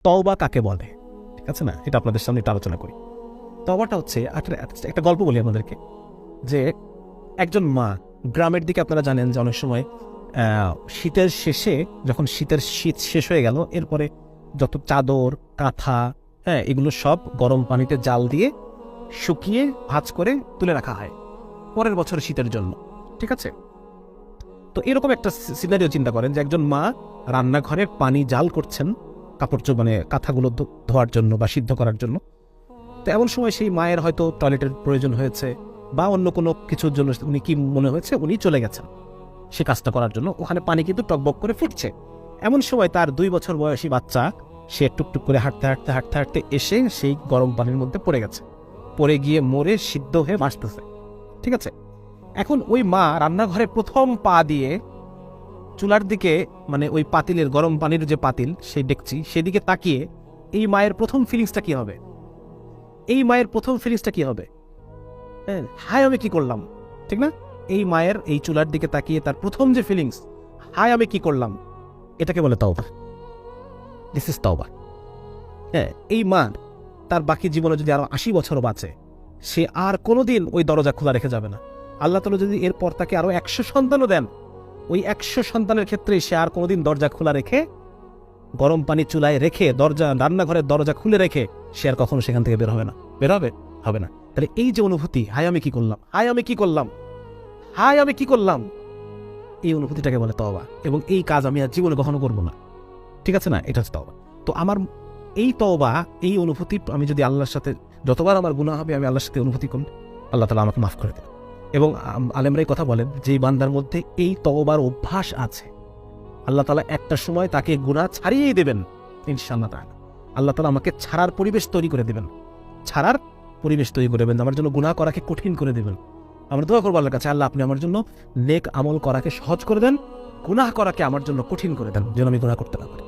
তওবা কাকে বলে, ঠিক আছে না, এটা আপনাদের সামনে একটু আলোচনা করি। তওবাটা হচ্ছে একটা গল্প বলি আপনাদেরকে, যে একজন মা, গ্রামের দিকে আপনারা জানেন যে অনেক সময় শীতের শেষে, যখন শীত শেষ হয়ে গেল, এরপরে যত চাদর কাঁথা, হ্যাঁ, এগুলো সব গরম পানিতে জাল দিয়ে শুকিয়ে ভাঁজ করে তুলে রাখা হয় পরের বছর শীতের জন্য, ঠিক আছে। তো এরকম একটা সিনারিও চিন্তা করেন যে একজন মা রান্নাঘরে পানি জাল করছেন কাপড় মানে কাঁথাগুলো ধোয়ার জন্য বা সিদ্ধ করার জন্য। তো এমন সময় সেই মায়ের হয়তো টয়লেটের প্রয়োজন হয়েছে বা অন্য কোনো কিছুর জন্য উনি কি মনে হয়েছে উনি চলে গেছেন সে কাজটা করার জন্য। ওখানে পানি কিন্তু টকবক করে ফুটছে। এমন সময় তার 2 বছর বয়সী বাচ্চা, সে টুকটুক করে হাঁটতে হাঁটতে হাঁটতে হাঁটতে এসে সেই গরম পানির মধ্যে পড়ে গেছে, পড়ে গিয়ে মরে সিদ্ধ হয়ে ভাসতেছে, ঠিক আছে। এখন ওই মা রান্নাঘরে প্রথম পা দিয়ে চুলার দিকে, মানে ওই পাতিলের গরম পানির যে পাতিল, সেই ডেকচি, সেদিকে তাকিয়ে এই মায়ের প্রথম ফিলিংসটা কি হবে? এই মায়ের প্রথম ফিলিংসটা কি হবে? হ্যাঁ, হায় আমি কি করলাম, ঠিক না? এই মায়ের এই চুলার দিকে তাকিয়ে তার প্রথম যে ফিলিংস, হায় আমি কি করলাম, এটাকে বলে তওবা। দিস ইজ তওবা। হ্যাঁ, এই মা তার বাকি জীবনে যদি আরো 80 বছর বাঁচে, সে আর কোনোদিন ওই দরজা খোলা রেখে যাবে না। আল্লাহ তাআলা যদি এরপর তাকে আরো 100 সন্তানও দেন, ওই 100 সন্তানের ক্ষেত্রে সে আর কোনোদিন দরজা খোলা রেখে, গরম পানি চুলায় রেখে, রান্নাঘরের দরজা খুলে রেখে সে আর কখনো সেখান থেকে বের হবে না। বের হবে না। তাহলে এই যে অনুভূতি, হায় আমি কি করলাম, হায় আমি কি করলাম, হায় আমি কি করলাম, এই অনুভূতিটাকে বলে তওবা। এবং এই কাজ আমি আর জীবনে কখনো করবো না, ঠিক আছে না? এটা হচ্ছে তওবা। তো আমার এই তওবা, এই অনুভূতি, আমি যদি আল্লাহর সাথে, যতবার আমার গুনাহ হবে আমি আল্লাহর সাথে অনুভূতি করি, আল্লাহ তাআলা আমাকে মাফ করে দেবেন। এবং আলেমরাই কথা বলেন, যে বান্দার মধ্যে এই তওবার অভ্যাস আছে, আল্লাহ তাআলা একটা সময় তাকে গুনাহ ছাড়িয়েই দেবেন ইনশাআল্লাহ তাআলা। আল্লাহ তাআলা আমাকে ছাড়ার পরিবেশ তৈরি করে দেবেন, ছাড়ার পরিবেশ তৈরি করে দেবেন, আমার জন্য গুনাহ করাকে কঠিন করে দেবেন। আমরা দোয়া করবো আল্লাহর কাছে, আল্লাহ আপনি আমার জন্য নেক আমল করাকে সহজ করে দেন, গুনাহ করাকে আমার জন্য কঠিন করে দেন, যেন আমি গুনাহ করতে না পারি।